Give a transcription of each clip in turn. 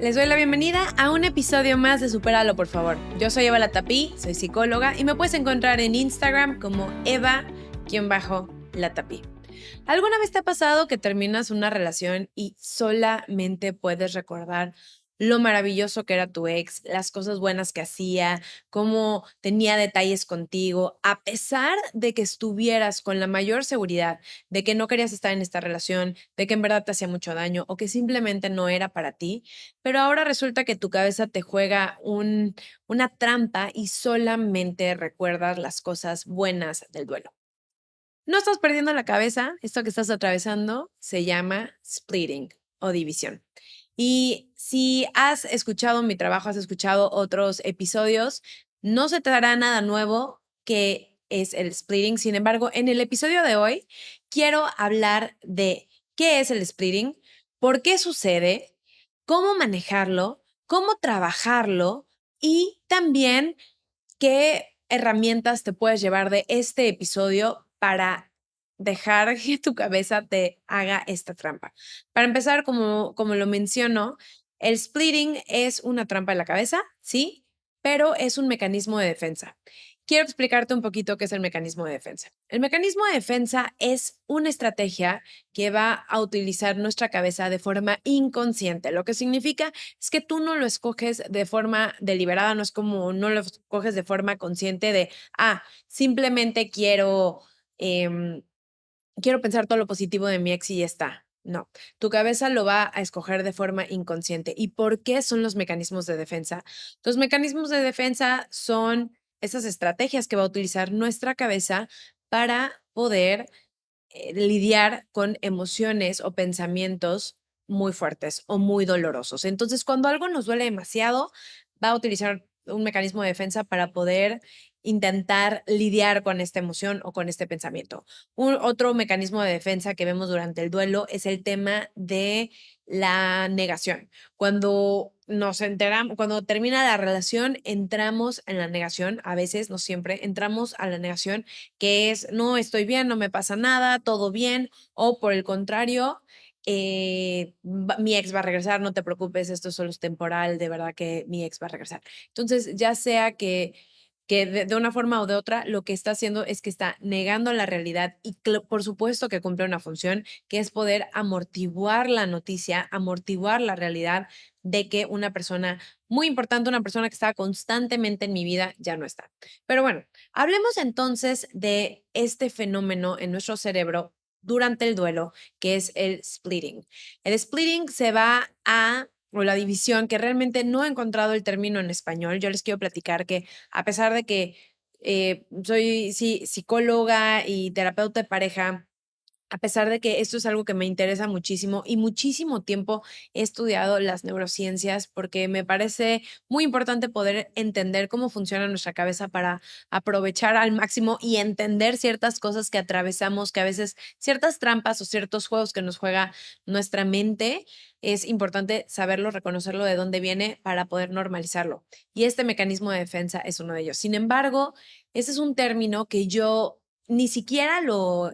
Les doy la bienvenida a un episodio más de Supéralo, por favor. Yo soy Eva Latapí, soy psicóloga y me puedes encontrar en Instagram como Eva-Latapí. ¿Alguna vez te ha pasado que terminas una relación y solamente puedes recordar lo maravilloso que era tu ex, las cosas buenas que hacía, cómo tenía detalles contigo, a pesar de que estuvieras con la mayor seguridad de que no querías estar en esta relación, de que en verdad te hacía mucho daño o que simplemente no era para ti, pero ahora resulta que tu cabeza te juega una trampa y solamente recuerdas las cosas buenas del duelo? No estás perdiendo la cabeza, esto que estás atravesando se llama splitting o división. Y si has escuchado mi trabajo, has escuchado otros episodios, no se te dará nada nuevo que es el splitting. Sin embargo, en el episodio de hoy quiero hablar de qué es el splitting, por qué sucede, cómo manejarlo, cómo trabajarlo y también ¿qué herramientas te puedes llevar de este episodio para dejar que tu cabeza te haga esta trampa? Para empezar, como lo menciono, el splitting es una trampa en la cabeza, sí, pero es un mecanismo de defensa. Quiero explicarte un poquito qué es el mecanismo de defensa. El mecanismo de defensa es una estrategia que va a utilizar nuestra cabeza de forma inconsciente, lo que significa es que tú no lo escoges de forma deliberada, no es como no lo escoges de forma consciente de, simplemente quiero pensar todo lo positivo de mi ex y ya está. No, tu cabeza lo va a escoger de forma inconsciente. ¿Y por qué son los mecanismos de defensa? Los mecanismos de defensa son esas estrategias que va a utilizar nuestra cabeza para poder lidiar con emociones o pensamientos muy fuertes o muy dolorosos. Entonces, cuando algo nos duele demasiado, va a utilizar un mecanismo de defensa para poder intentar lidiar con esta emoción o con este pensamiento. Otro mecanismo de defensa que vemos durante el duelo es el tema de la negación. Cuando nos enteramos, cuando termina la relación, entramos en la negación, a veces, no siempre, entramos a la negación que es, no estoy bien, no me pasa nada, todo bien, o por el contrario, mi ex va a regresar, no te preocupes, esto solo es temporal, de verdad que mi ex va a regresar. Entonces, ya sea que de una forma o de otra, lo que está haciendo es que está negando la realidad y por supuesto que cumple una función, que es poder amortiguar la noticia, amortiguar la realidad de que una persona muy importante, una persona que estaba constantemente en mi vida, ya no está. Pero bueno, hablemos entonces de este fenómeno en nuestro cerebro durante el duelo, que es el splitting. El splitting se va o la división, que realmente no he encontrado el término en español. Yo les quiero platicar que a pesar de que soy psicóloga y terapeuta de pareja, a pesar de que esto es algo que me interesa muchísimo y muchísimo tiempo he estudiado las neurociencias porque me parece muy importante poder entender cómo funciona nuestra cabeza para aprovechar al máximo y entender ciertas cosas que atravesamos, que a veces ciertas trampas o ciertos juegos que nos juega nuestra mente, es importante saberlo, reconocerlo de dónde viene para poder normalizarlo. Y este mecanismo de defensa es uno de ellos. Sin embargo, ese es un término que yo ni siquiera lo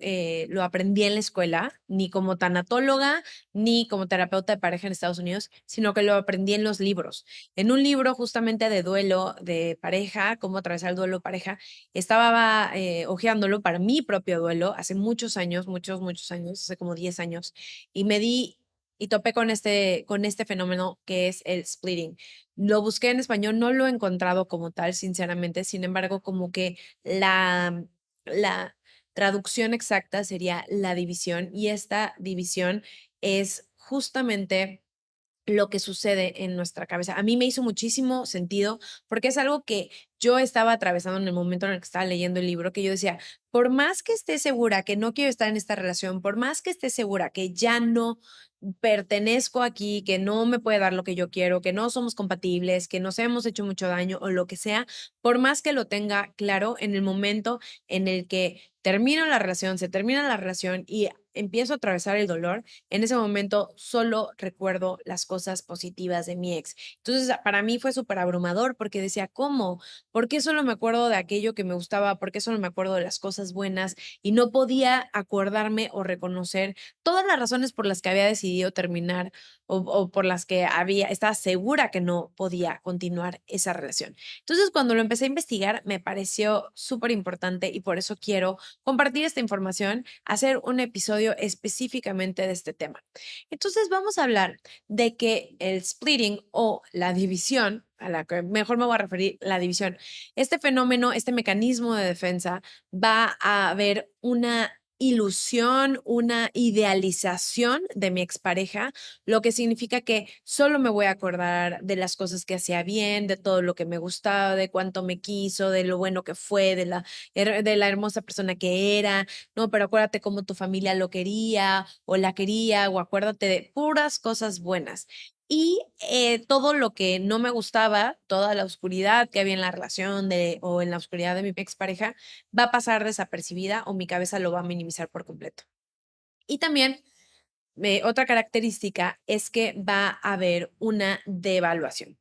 aprendí en la escuela, ni como tanatóloga, ni como terapeuta de pareja en Estados Unidos, sino que lo aprendí en los libros. En un libro justamente de duelo de pareja, cómo atravesar el duelo de pareja, estaba hojeándolo para mi propio duelo hace muchos años, muchos años, hace como 10 años, y me di y topé con este fenómeno que es el splitting. Lo busqué en español, no lo he encontrado como tal, sinceramente, sin embargo, como que la traducción exacta sería la división y esta división es justamente lo que sucede en nuestra cabeza. A mí me hizo muchísimo sentido porque es algo que yo estaba atravesando en el momento en el que estaba leyendo el libro, que yo decía, por más que esté segura que no quiero estar en esta relación, por más que esté segura que ya no pertenezco aquí, que no me puede dar lo que yo quiero, que no somos compatibles, que nos hemos hecho mucho daño o lo que sea, por más que lo tenga claro en el momento en el que termino la relación, se termina la relación y empiezo a atravesar el dolor, en ese momento solo recuerdo las cosas positivas de mi ex. Entonces, para mí fue súper abrumador porque decía, ¿cómo? ¿Por qué solo me acuerdo de aquello que me gustaba? ¿Por qué solo me acuerdo de las cosas buenas? Y no podía acordarme o reconocer todas las razones por las que había decidido decidido terminar o por las que estaba segura que no podía continuar esa relación. Entonces, cuando lo empecé a investigar, me pareció súper importante y por eso quiero compartir esta información, hacer un episodio específicamente de este tema. Entonces, vamos a hablar de que el splitting o la división, a la que mejor me voy a referir, la división, este fenómeno, este mecanismo de defensa, va a haber una ilusión, una idealización de mi expareja, lo que significa que solo me voy a acordar de las cosas que hacía bien, de todo lo que me gustaba, de cuánto me quiso, de lo bueno que fue, de la hermosa persona que era, no, pero acuérdate cómo tu familia lo quería o la quería, o acuérdate de puras cosas buenas. Y todo lo que no me gustaba, toda la oscuridad que había en la relación o en la oscuridad de mi expareja, va a pasar desapercibida o mi cabeza lo va a minimizar por completo. Y también otra característica es que va a haber una devaluación.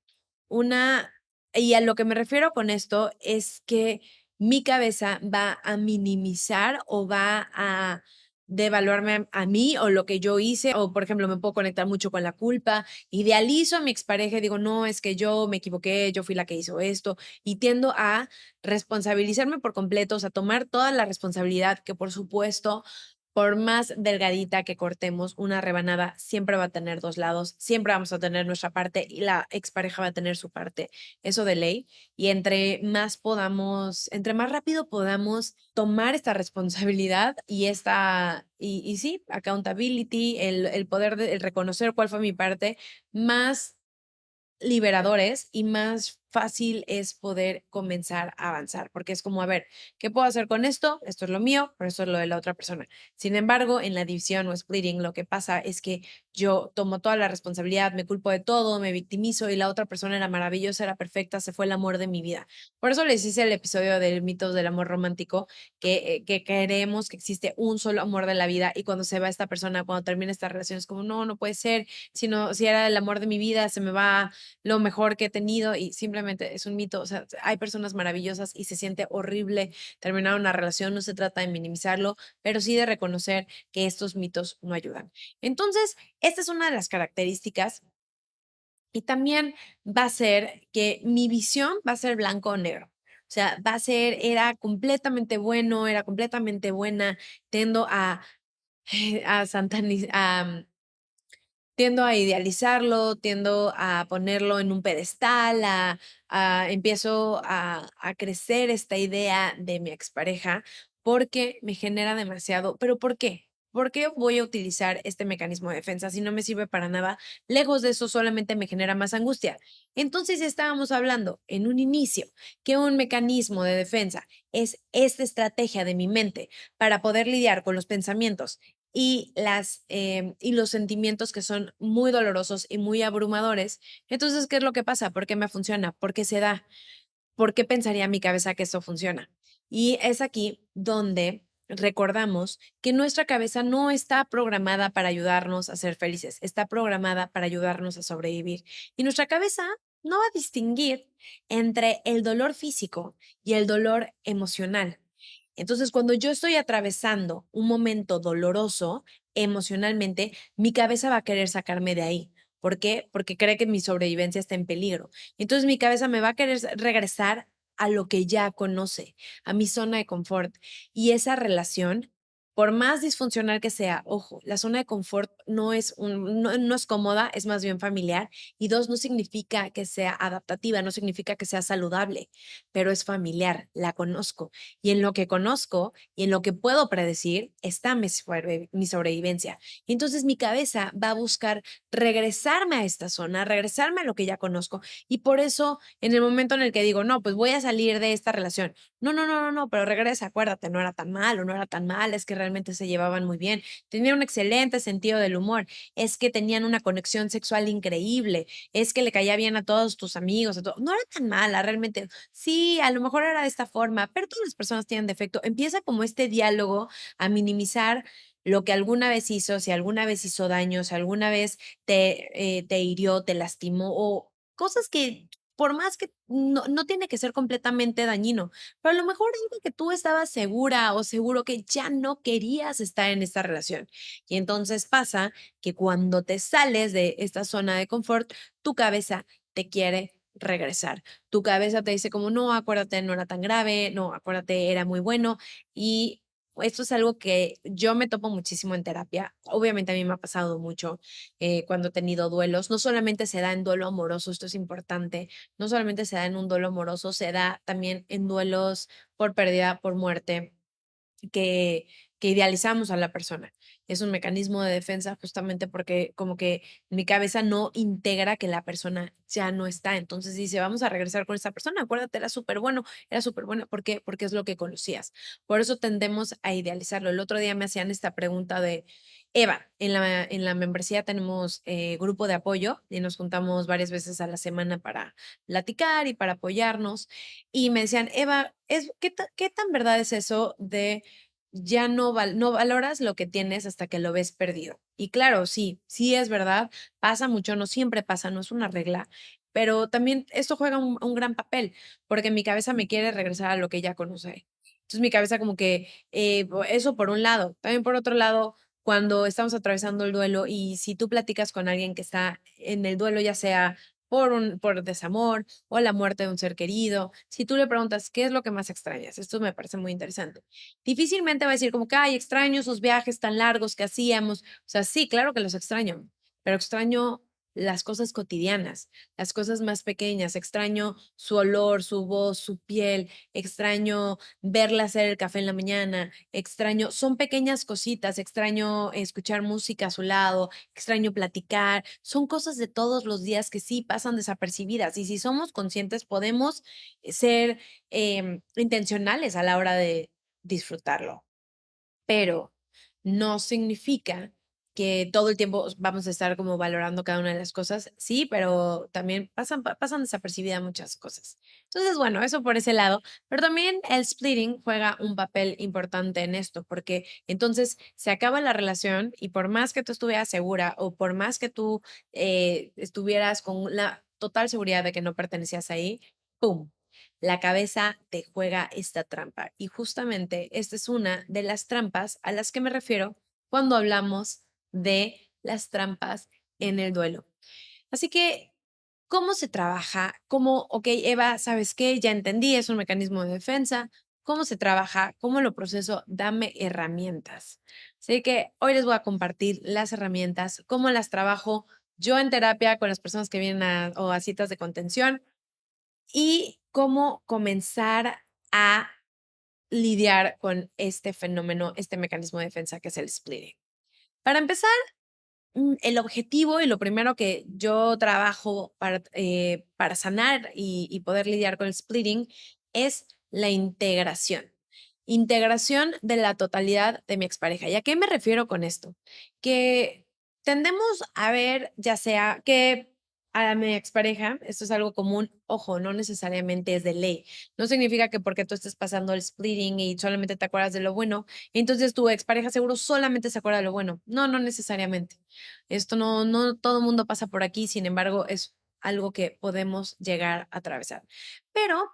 Una, y a lo que me refiero con esto es que mi cabeza va a minimizar o va a devaluarme a mí o lo que yo hice, o por ejemplo, me puedo conectar mucho con la culpa, idealizo a mi expareja y digo, no, es que yo me equivoqué, yo fui la que hizo esto, y tiendo a responsabilizarme por completo, o sea, tomar toda la responsabilidad que por supuesto por más delgadita que cortemos, una rebanada siempre va a tener 2 lados, siempre vamos a tener nuestra parte y la expareja va a tener su parte, eso de ley. Y entre más rápido podamos tomar esta responsabilidad y sí, accountability, el poder el reconocer cuál fue mi parte, más liberadores y más fácil es poder comenzar a avanzar, porque es como, a ver, ¿qué puedo hacer con esto? Esto es lo mío, pero esto es lo de la otra persona. Sin embargo, en la división o splitting, lo que pasa es que yo tomo toda la responsabilidad, me culpo de todo, me victimizo y la otra persona era maravillosa, era perfecta, se fue el amor de mi vida. Por eso les hice el episodio del mitos del amor romántico, que creemos que existe un solo amor de la vida y cuando se va esta persona, cuando termina esta relación, es como, no, no puede ser, si era el amor de mi vida, se me va lo mejor que he tenido y simplemente es un mito. O sea, hay personas maravillosas y se siente horrible terminar una relación. No se trata de minimizarlo, pero sí de reconocer que estos mitos no ayudan. Entonces, esta es una de las características y también va a ser que mi visión va a ser blanco o negro. O sea, era completamente bueno, era completamente buena, tendo a satanizar, tiendo a idealizarlo, tiendo a ponerlo en un pedestal, empiezo a crecer esta idea de mi expareja porque me genera demasiado. ¿Pero por qué? ¿Por qué voy a utilizar este mecanismo de defensa si no me sirve para nada? Lejos de eso, solamente me genera más angustia. Entonces, estábamos hablando en un inicio que un mecanismo de defensa es esta estrategia de mi mente para poder lidiar con los pensamientos y los sentimientos que son muy dolorosos y muy abrumadores. Entonces, ¿qué es lo que pasa? ¿Por qué me funciona? ¿Por qué se da? ¿Por qué pensaría mi cabeza que esto funciona? Y es aquí donde recordamos que nuestra cabeza no está programada para ayudarnos a ser felices, está programada para ayudarnos a sobrevivir. Y nuestra cabeza no va a distinguir entre el dolor físico y el dolor emocional. Entonces, cuando yo estoy atravesando un momento doloroso emocionalmente, mi cabeza va a querer sacarme de ahí. ¿Por qué? Porque cree que mi sobrevivencia está en peligro. Entonces, mi cabeza me va a querer regresar a lo que ya conoce, a mi zona de confort. Y esa relación, por más disfuncional que sea, ojo, la zona de confort no es cómoda, es más bien familiar. Y dos, no significa que sea adaptativa, no significa que sea saludable, pero es familiar, la conozco. Y en lo que conozco y en lo que puedo predecir está mi sobrevivencia. Y entonces mi cabeza va a buscar regresarme a esta zona, regresarme a lo que ya conozco. Y por eso, en el momento en el que digo, no, pues voy a salir de esta relación. No, no, no, no, no, pero regresa, acuérdate, no era tan malo, no era tan mal, es que realmente se llevaban muy bien. Tenían un excelente sentido del humor, es que tenían una conexión sexual increíble, es que le caía bien a todos tus amigos, no era tan mala, realmente. Sí, a lo mejor era de esta forma, pero todas las personas tienen defecto. Empieza como este diálogo a minimizar lo que alguna vez hizo, si alguna vez hizo daño, si alguna vez te hirió, te lastimó o cosas que por más que no tiene que ser completamente dañino, pero a lo mejor algo que tú estabas segura o seguro que ya no querías estar en esta relación. Y entonces pasa que cuando te sales de esta zona de confort, tu cabeza te quiere regresar. Tu cabeza te dice como, no, acuérdate, no era tan grave, no, acuérdate, era muy bueno. Y esto es algo que yo me topo muchísimo en terapia. Obviamente a mí me ha pasado mucho cuando he tenido duelos. No solamente se da en duelo amoroso, esto es importante, no solamente se da en un duelo amoroso, se da también en duelos por pérdida, por muerte, que, que idealizamos a la persona. Es un mecanismo de defensa justamente porque como que mi cabeza no integra que la persona ya no está. Entonces dice, vamos a regresar con esa persona. Acuérdate, era súper bueno. ¿Por qué? Porque es lo que conocías. Por eso tendemos a idealizarlo. El otro día me hacían esta pregunta de, Eva, en la membresía tenemos grupo de apoyo y nos juntamos varias veces a la semana para platicar y para apoyarnos. Y me decían, Eva, ¿qué tan verdad es eso de ya no valoras lo que tienes hasta que lo ves perdido? Y claro, sí, sí es verdad, pasa mucho, no siempre pasa, no es una regla, pero también esto juega un gran papel, porque mi cabeza me quiere regresar a lo que ya conoce. Entonces mi cabeza como que, eso por un lado. También por otro lado, cuando estamos atravesando el duelo y si tú platicas con alguien que está en el duelo, ya sea por desamor o la muerte de un ser querido, si tú le preguntas, ¿qué es lo que más extrañas? Esto me parece muy interesante. Difícilmente va a decir como que, ay, extraño esos viajes tan largos que hacíamos. O sea, sí, claro que los extraño, pero extraño las cosas cotidianas, las cosas más pequeñas. Extraño su olor, su voz, su piel. Extraño verla hacer el café en la mañana. Extraño, son pequeñas cositas. Extraño escuchar música a su lado. Extraño platicar. Son cosas de todos los días que sí pasan desapercibidas. Y si somos conscientes, podemos ser intencionales a la hora de disfrutarlo, pero no significa que todo el tiempo vamos a estar como valorando cada una de las cosas. Sí, pero también pasan desapercibidas muchas cosas. Entonces, bueno, eso por ese lado, pero también el splitting juega un papel importante en esto, porque entonces se acaba la relación y por más que tú estuvieras segura o por más que tú estuvieras con la total seguridad de que no pertenecías ahí, ¡pum! La cabeza te juega esta trampa. Y justamente esta es una de las trampas a las que me refiero cuando hablamos de las trampas en el duelo. Así que, ¿cómo se trabaja? ¿Cómo, ok, Eva, ¿sabes qué? Ya entendí, es un mecanismo de defensa. ¿Cómo se trabaja? ¿Cómo lo proceso? Dame herramientas. Así que hoy les voy a compartir las herramientas, cómo las trabajo yo en terapia con las personas que vienen o a citas de contención y cómo comenzar a lidiar con este fenómeno, este mecanismo de defensa que es el splitting. Para empezar, el objetivo y lo primero que yo trabajo para sanar y poder lidiar con el splitting es la integración. Integración de la totalidad de mi expareja. ¿Y a qué me refiero con esto? Que tendemos a ver, ya sea que a mi expareja, esto es algo común, ojo, no necesariamente es de ley. No significa que porque tú estés pasando el splitting y solamente te acuerdas de lo bueno, entonces tu expareja seguro solamente se acuerda de lo bueno. No, no necesariamente. Esto no todo el mundo pasa por aquí, sin embargo, es algo que podemos llegar a atravesar. Pero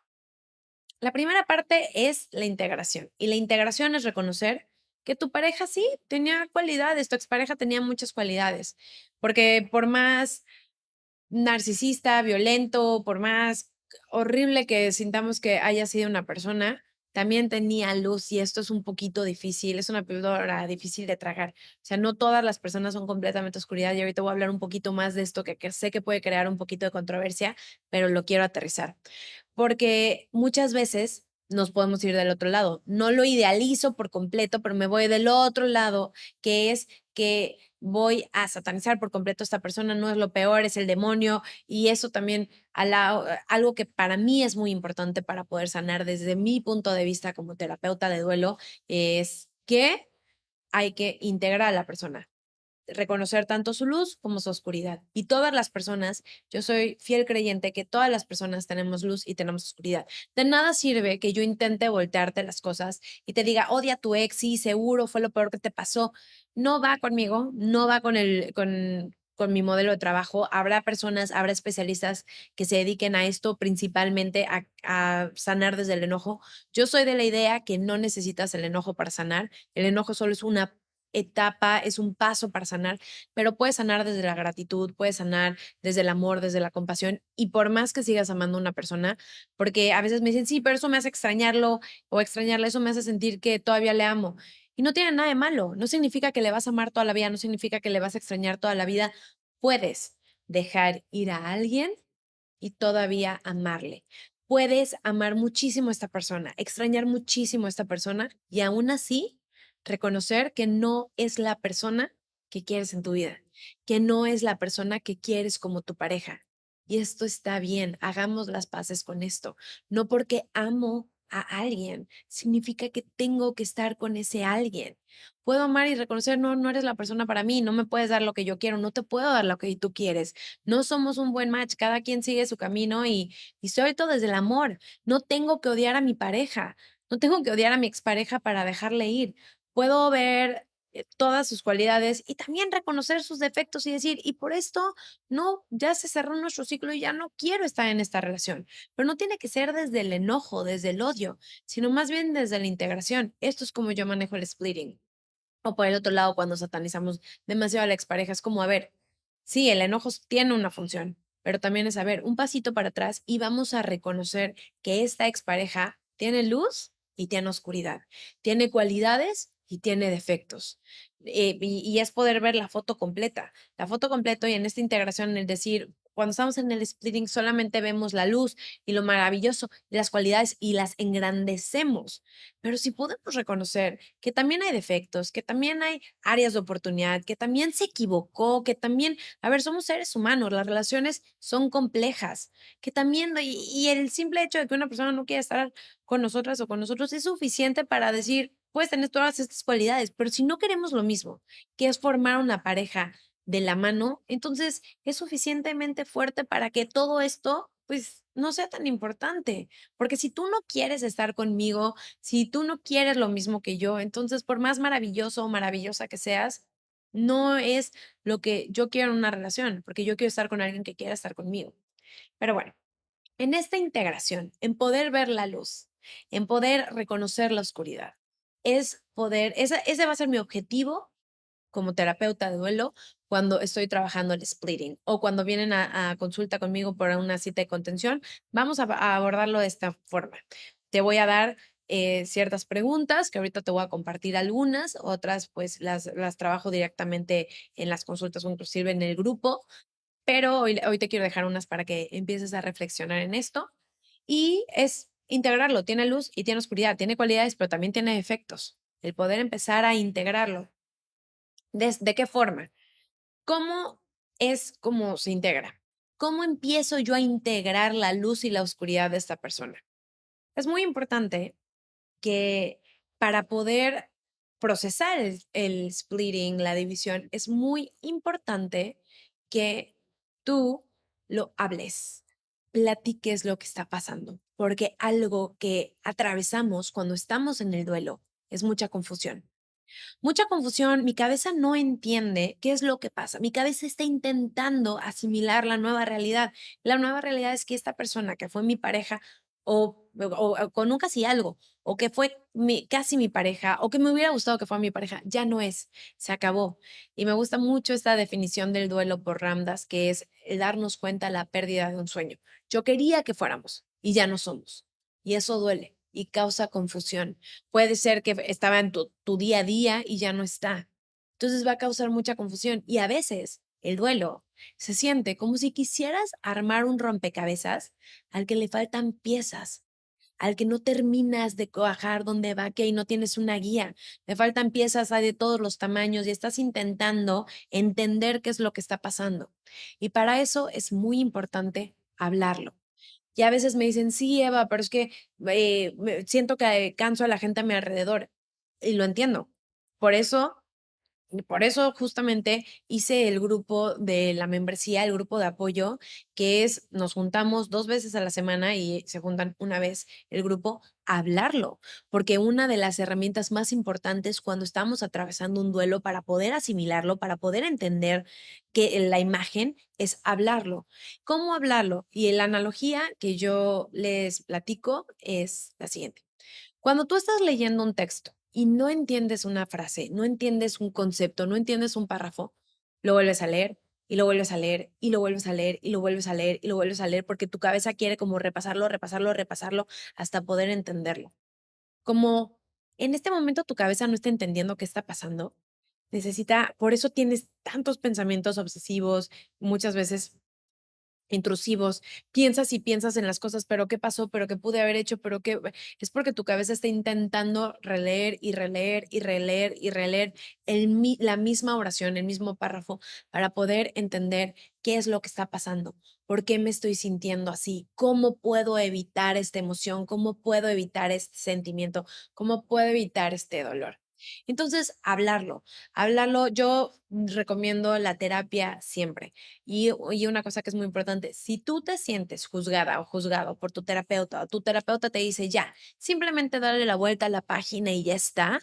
la primera parte es la integración, y la integración es reconocer que tu pareja sí tenía cualidades, tu expareja tenía muchas cualidades, porque por más narcisista, violento, por más horrible que sintamos que haya sido una persona, también tenía luz y esto es un poquito difícil, es una píldora difícil de tragar. O sea, no todas las personas son completamente oscuridad y ahorita voy a hablar un poquito más de esto que sé que puede crear un poquito de controversia, pero lo quiero aterrizar. Porque muchas veces nos podemos ir del otro lado. No lo idealizo por completo, pero me voy del otro lado, que es que voy a satanizar por completo a esta persona, no es lo peor, es el demonio, y eso también algo que para mí es muy importante para poder sanar desde mi punto de vista como terapeuta de duelo, es que hay que integrar a la persona, reconocer tanto su luz como su oscuridad. Y todas las personas, yo soy fiel creyente que todas las personas tenemos luz y tenemos oscuridad. De nada sirve que yo intente voltearte las cosas y te diga, odia a tu ex, sí, seguro fue lo peor que te pasó. No va conmigo, no va con con mi modelo de trabajo, habrá personas, habrá especialistas que se dediquen a esto principalmente a sanar desde el enojo. Yo soy de la idea que no necesitas el enojo para sanar. El enojo solo es una etapa, es un paso para sanar, pero puedes sanar desde la gratitud, puedes sanar desde el amor, desde la compasión, y por más que sigas amando a una persona, porque a veces me dicen, sí, pero eso me hace extrañarlo o extrañarla, eso me hace sentir que todavía le amo. Y no tiene nada de malo, no significa que le vas a amar toda la vida, no significa que le vas a extrañar toda la vida. Puedes dejar ir a alguien y todavía amarle. Puedes amar muchísimo a esta persona, extrañar muchísimo a esta persona y aún así reconocer que no es la persona que quieres en tu vida, que no es la persona que quieres como tu pareja. Y esto está bien, hagamos las paces con esto. No porque amo a alguien, significa que tengo que estar con ese alguien. Puedo amar y reconocer, no, no eres la persona para mí, no me puedes dar lo que yo quiero, no te puedo dar lo que tú quieres, no somos un buen match, cada quien sigue su camino y sobre todo desde el amor. No tengo que odiar a mi pareja, no tengo que odiar a mi expareja para dejarle ir. Puedo ver todas sus cualidades y también reconocer sus defectos y decir, y por esto no, ya se cerró nuestro ciclo y ya no quiero estar en esta relación. Pero no tiene que ser desde el enojo, desde el odio, sino más bien desde la integración. Esto es como yo manejo el splitting. O por el otro lado, cuando satanizamos demasiado a la expareja, es como, a ver, sí, el enojo tiene una función, pero también es, a ver, un pasito para atrás y vamos a reconocer que esta expareja tiene luz y tiene oscuridad, tiene cualidades y tiene defectos. Y es poder ver la foto completa y en esta integración, el decir, cuando estamos en el splitting solamente vemos la luz y lo maravilloso, y las cualidades y las engrandecemos. Pero si podemos reconocer que también hay defectos, que también hay áreas de oportunidad, que también se equivocó, que también, a ver, somos seres humanos, las relaciones son complejas, que también, y el simple hecho de que una persona no quiera estar con nosotras o con nosotros es suficiente para decir, puedes tener todas estas cualidades, pero si no queremos lo mismo, que es formar una pareja de la mano, entonces es suficientemente fuerte para que todo esto, pues, no sea tan importante. Porque si tú no quieres estar conmigo, si tú no quieres lo mismo que yo, entonces por más maravilloso o maravillosa que seas, no es lo que yo quiero en una relación, porque yo quiero estar con alguien que quiera estar conmigo. Pero bueno, en esta integración, en poder ver la luz, en poder reconocer la oscuridad, es poder, ese va a ser mi objetivo como terapeuta de duelo cuando estoy trabajando el splitting o cuando vienen a consulta conmigo por una cita de contención, vamos a abordarlo de esta forma. Te voy a dar ciertas preguntas, que ahorita te voy a compartir algunas, otras pues las trabajo directamente en las consultas o inclusive en el grupo, pero hoy te quiero dejar unas para que empieces a reflexionar en esto y es integrarlo, tiene luz y tiene oscuridad, tiene cualidades, pero también tiene efectos. El poder empezar a integrarlo. ¿De qué forma? ¿Cómo es cómo se integra? ¿Cómo empiezo yo a integrar la luz y la oscuridad de esta persona? Es muy importante que para poder procesar el splitting, la división, es muy importante que tú lo hables, platiques lo que está pasando, porque algo que atravesamos cuando estamos en el duelo es mucha confusión. Mucha confusión, mi cabeza no entiende qué es lo que pasa. Mi cabeza está intentando asimilar la nueva realidad. La nueva realidad es que esta persona que fue mi pareja o con un casi algo, o que fue casi mi pareja, o que me hubiera gustado que fuera mi pareja, ya no es, se acabó. Y me gusta mucho esta definición del duelo por Ramdas, que es el darnos cuenta de la pérdida de un sueño. Yo quería que fuéramos y ya no somos. Y eso duele y causa confusión. Puede ser que estaba en tu día a día y ya no está. Entonces va a causar mucha confusión y a veces el duelo se siente como si quisieras armar un rompecabezas al que le faltan piezas, al que no terminas de cuajar dónde va, que y no tienes una guía. Le faltan piezas, hay de todos los tamaños y estás intentando entender qué es lo que está pasando. Y para eso es muy importante hablarlo. Y a veces me dicen, sí, Eva, pero es que siento que canso a la gente a mi alrededor. Y lo entiendo. Por eso Y por eso justamente hice el grupo de la membresía, el grupo de apoyo, que es, nos juntamos 2 veces a la semana y se juntan una vez el grupo a hablarlo, porque una de las herramientas más importantes cuando estamos atravesando un duelo para poder asimilarlo, para poder entender que la imagen es hablarlo. ¿Cómo hablarlo? Y la analogía que yo les platico es la siguiente. Cuando tú estás leyendo un texto y no entiendes una frase, no entiendes un concepto, no entiendes un párrafo, lo vuelves a leer y lo vuelves a leer y lo vuelves a leer y lo vuelves a leer y lo vuelves a leer porque tu cabeza quiere como repasarlo, repasarlo, repasarlo hasta poder entenderlo. Como en este momento tu cabeza no está entendiendo qué está pasando, necesita, por eso tienes tantos pensamientos obsesivos, muchas veces intrusivos, piensas y piensas en las cosas, pero ¿qué pasó? ¿Pero qué pude haber hecho? ¿Pero qué? Es porque tu cabeza está intentando releer y releer y releer y releer la misma oración, el mismo párrafo, para poder entender qué es lo que está pasando, por qué me estoy sintiendo así, cómo puedo evitar esta emoción, cómo puedo evitar este sentimiento, cómo puedo evitar este dolor. Entonces, hablarlo, yo recomiendo la terapia siempre. Y una cosa que es muy importante, si tú te sientes juzgada o juzgado por tu terapeuta o tu terapeuta te dice, ya, simplemente darle la vuelta a la página y ya está,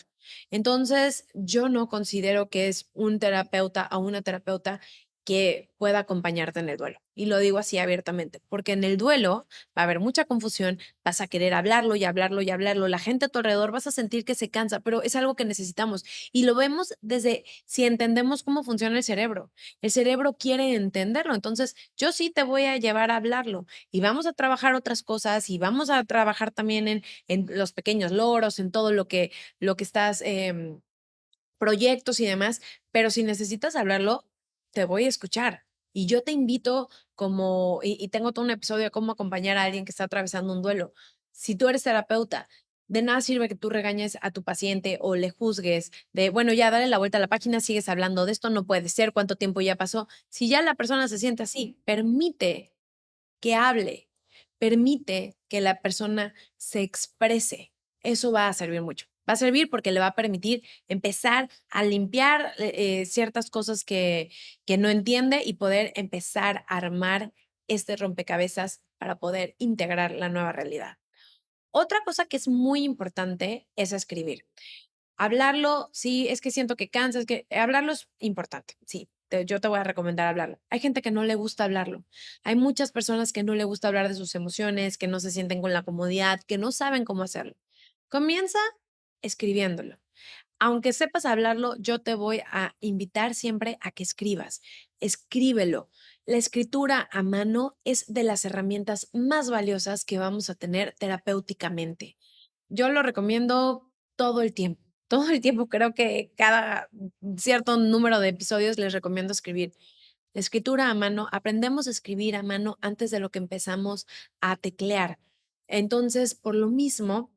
entonces yo no considero que es un terapeuta o una terapeuta que pueda acompañarte en el duelo. Y lo digo así abiertamente, porque en el duelo va a haber mucha confusión, vas a querer hablarlo y hablarlo y hablarlo, la gente a tu alrededor vas a sentir que se cansa, pero es algo que necesitamos. Y lo vemos desde si entendemos cómo funciona el cerebro. El cerebro quiere entenderlo. Entonces, yo sí te voy a llevar a hablarlo y vamos a trabajar otras cosas y vamos a trabajar también en los pequeños logros, en todo lo que estás, proyectos y demás, pero si necesitas hablarlo, te voy a escuchar. Y yo te invito como, y tengo todo un episodio de cómo acompañar a alguien que está atravesando un duelo. Si tú eres terapeuta, de nada sirve que tú regañes a tu paciente o le juzgues de, bueno, ya dale la vuelta a la página, sigues hablando de esto, no puede ser, cuánto tiempo ya pasó. Si ya la persona se siente así, permite que hable, permite que la persona se exprese. Eso va a servir mucho. Va a servir porque le va a permitir empezar a limpiar ciertas cosas que no entiende y poder empezar a armar este rompecabezas para poder integrar la nueva realidad. Otra cosa que es muy importante es escribir. Hablarlo, sí, es que siento que cansa, es que hablarlo es importante, sí, yo te voy a recomendar hablarlo. Hay gente que no le gusta hablarlo. Hay muchas personas que no le gusta hablar de sus emociones, que no se sienten con la comodidad, que no saben cómo hacerlo. Comienza escribiéndolo. Aunque sepas hablarlo, yo te voy a invitar siempre a que escribas. Escríbelo. La escritura a mano es de las herramientas más valiosas que vamos a tener terapéuticamente. Yo lo recomiendo todo el tiempo. Todo el tiempo, creo que cada cierto número de episodios les recomiendo escribir. La escritura a mano, aprendemos a escribir a mano antes de lo que empezamos a teclear. Entonces, por lo mismo,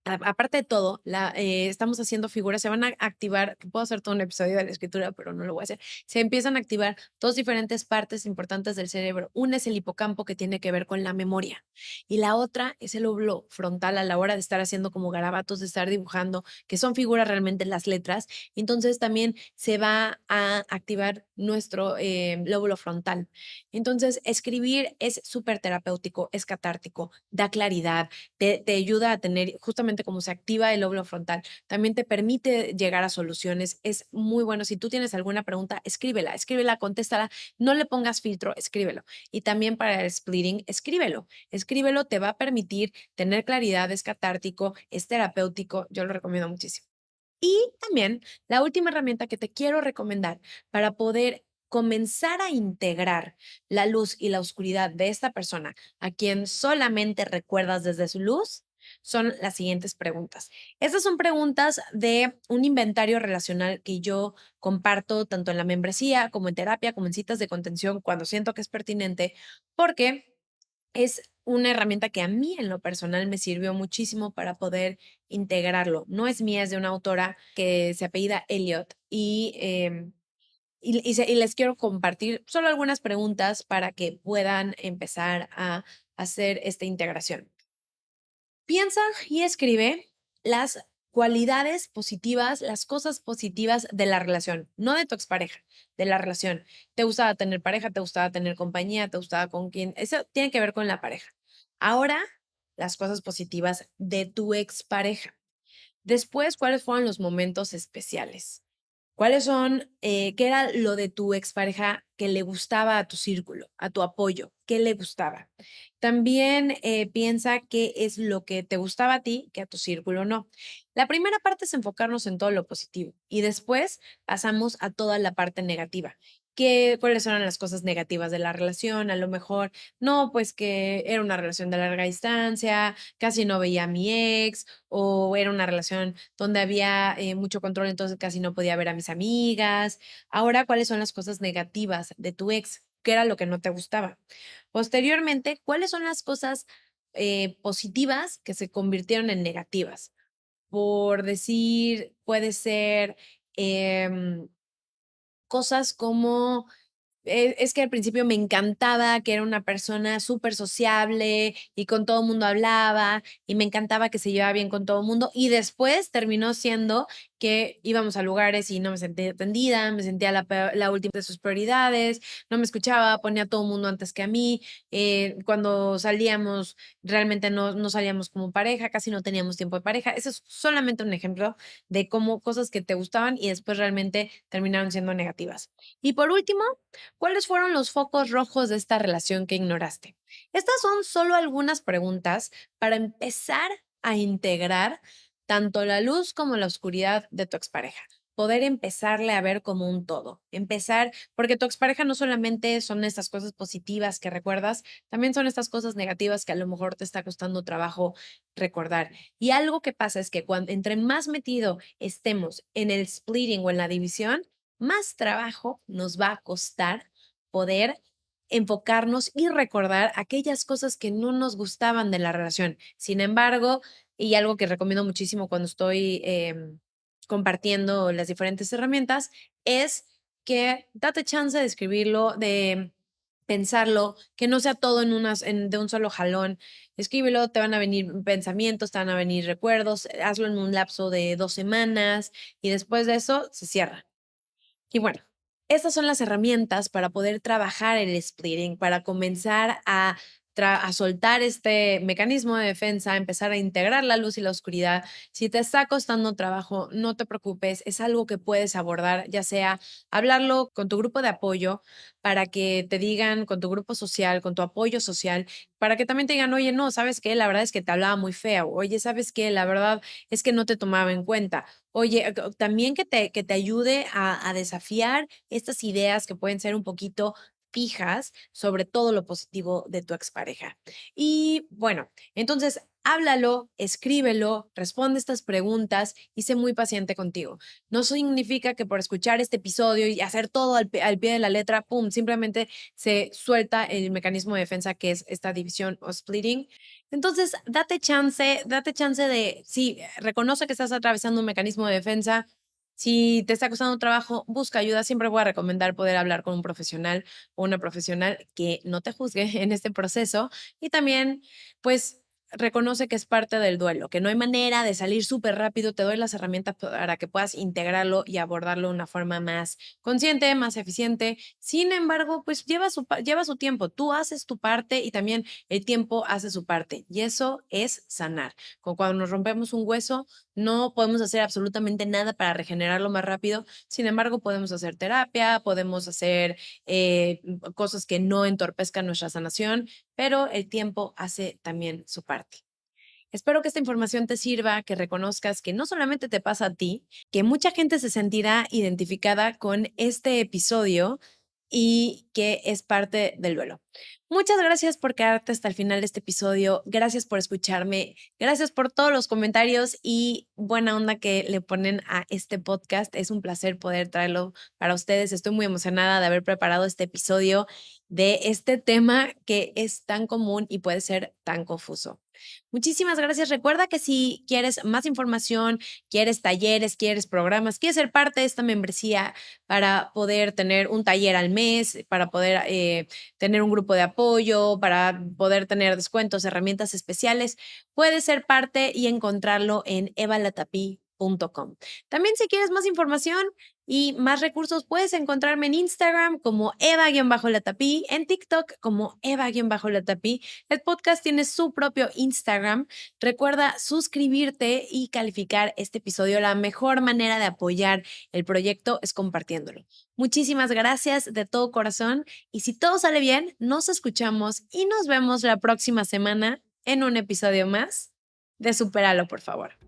aparte de todo, estamos haciendo figuras, se van a activar, que puedo hacer todo un episodio de la escritura, pero no lo voy a hacer. Se empiezan a activar dos diferentes partes importantes del cerebro. Una es el hipocampo que tiene que ver con la memoria y la otra es el lóbulo frontal a la hora de estar haciendo como garabatos, de estar dibujando, que son figuras realmente las letras. Entonces también se va a activar nuestro lóbulo frontal. Entonces, escribir es súper terapéutico, es catártico, da claridad, te ayuda a tener, justamente como se activa el lóbulo frontal, también te permite llegar a soluciones. Es muy bueno. Si tú tienes alguna pregunta, escríbela, escríbela, contéstala, no le pongas filtro, escríbelo. Y también para el splitting, escríbelo. Escríbelo, te va a permitir tener claridad, es catártico, es terapéutico. Yo lo recomiendo muchísimo. Y también la última herramienta que te quiero recomendar para poder comenzar a integrar la luz y la oscuridad de esta persona a quien solamente recuerdas desde su luz son las siguientes preguntas. Estas son preguntas de un inventario relacional que yo comparto tanto en la membresía como en terapia, como en citas de contención cuando siento que es pertinente, porque es una herramienta que a mí en lo personal me sirvió muchísimo para poder integrarlo. No es mía, es de una autora que se apellida Elliot y les quiero compartir solo algunas preguntas para que puedan empezar a hacer esta integración. Piensa y escribe las cualidades positivas, las cosas positivas de la relación, no de tu expareja, de la relación. ¿Te gustaba tener pareja? ¿Te gustaba tener compañía? ¿Te gustaba con quién? Eso tiene que ver con la pareja. Ahora, las cosas positivas de tu expareja. Después, ¿cuáles fueron los momentos especiales? ¿Cuáles son, qué era lo de tu expareja que le gustaba a tu círculo, a tu apoyo? ¿Qué le gustaba? También piensa qué es lo que te gustaba a ti, que a tu círculo no. La primera parte es enfocarnos en todo lo positivo y después pasamos a toda la parte negativa. ¿Cuáles eran las cosas negativas de la relación? A lo mejor, no, pues que era una relación de larga distancia, casi no veía a mi ex, o era una relación donde había mucho control, entonces casi no podía ver a mis amigas. Ahora, ¿cuáles son las cosas negativas de tu ex? ¿Qué era lo que no te gustaba? Posteriormente, ¿cuáles son las cosas positivas que se convirtieron en negativas? Por decir, puede ser cosas como es que al principio me encantaba que era una persona súper sociable y con todo el mundo hablaba y me encantaba que se llevaba bien con todo el mundo y después terminó siendo que íbamos a lugares y no me sentía atendida, me sentía la última de sus prioridades, no me escuchaba, ponía a todo el mundo antes que a mí, cuando salíamos realmente no salíamos como pareja, casi no teníamos tiempo de pareja. Eso es solamente un ejemplo de cómo cosas que te gustaban y después realmente terminaron siendo negativas. Y por último, ¿cuáles fueron los focos rojos de esta relación que ignoraste? Estas son solo algunas preguntas para empezar a integrar tanto la luz como la oscuridad de tu expareja. Poder empezarle a ver como un todo. Empezar, porque tu expareja no solamente son estas cosas positivas que recuerdas, también son estas cosas negativas que a lo mejor te está costando trabajo recordar. Y algo que pasa es que cuando entre más metido estemos en el splitting o en la división, más trabajo nos va a costar poder enfocarnos y recordar aquellas cosas que no nos gustaban de la relación. Sin embargo, y algo que recomiendo muchísimo cuando estoy compartiendo las diferentes herramientas, es que date chance de escribirlo, de pensarlo, que no sea todo de un solo jalón. Escríbelo, te van a venir pensamientos, te van a venir recuerdos, hazlo en un lapso de 2 semanas y después de eso se cierra. Y bueno, estas son las herramientas para poder trabajar el splitting, para comenzar a soltar este mecanismo de defensa, empezar a integrar la luz y la oscuridad. Si te está costando trabajo, no te preocupes, es algo que puedes abordar, ya sea hablarlo con tu grupo de apoyo para que te digan, con tu grupo social, con tu apoyo social, para que también te digan, oye, no, ¿sabes qué? La verdad es que te hablaba muy fea, oye, ¿sabes qué? La verdad es que no te tomaba en cuenta. Oye, también que te ayude a desafiar estas ideas que pueden ser un poquito fijas sobre todo lo positivo de tu expareja. Y bueno, entonces háblalo, escríbelo, responde estas preguntas y sé muy paciente contigo. No significa que por escuchar este episodio y hacer todo al pie de la letra, pum, simplemente se suelta el mecanismo de defensa que es esta división o splitting. Entonces, date chance de, sí, reconoce que estás atravesando un mecanismo de defensa. Si te está costando trabajo, busca ayuda. Siempre voy a recomendar poder hablar con un profesional o una profesional que no te juzgue en este proceso. Y también, pues, reconoce que es parte del duelo, que no hay manera de salir súper rápido. Te doy las herramientas para que puedas integrarlo y abordarlo de una forma más consciente, más eficiente. Sin embargo, pues lleva su tiempo. Tú haces tu parte y también el tiempo hace su parte y eso es sanar. Como cuando nos rompemos un hueso, no podemos hacer absolutamente nada para regenerarlo más rápido. Sin embargo, podemos hacer terapia, podemos hacer cosas que no entorpezcan nuestra sanación, pero el tiempo hace también su parte. Espero que esta información te sirva, que reconozcas que no solamente te pasa a ti, que mucha gente se sentirá identificada con este episodio y que es parte del duelo. Muchas gracias por quedarte hasta el final de este episodio. Gracias por escucharme. Gracias por todos los comentarios y buena onda que le ponen a este podcast. Es un placer poder traerlo para ustedes. Estoy muy emocionada de haber preparado este episodio de este tema que es tan común y puede ser tan confuso. Muchísimas gracias. Recuerda que si quieres más información, quieres talleres, quieres programas, quieres ser parte de esta membresía para poder tener un taller al mes, para poder tener un grupo de apoyo, para poder tener descuentos, herramientas especiales, puedes ser parte y encontrarlo en evalatapi.com. También si quieres más información y más recursos, puedes encontrarme en Instagram como Eva-Latapí, en TikTok como Eva-Latapí. El podcast tiene su propio Instagram. Recuerda suscribirte y calificar este episodio. La mejor manera de apoyar el proyecto es compartiéndolo. Muchísimas gracias de todo corazón y si todo sale bien, nos escuchamos y nos vemos la próxima semana en un episodio más de Supéralo, por favor.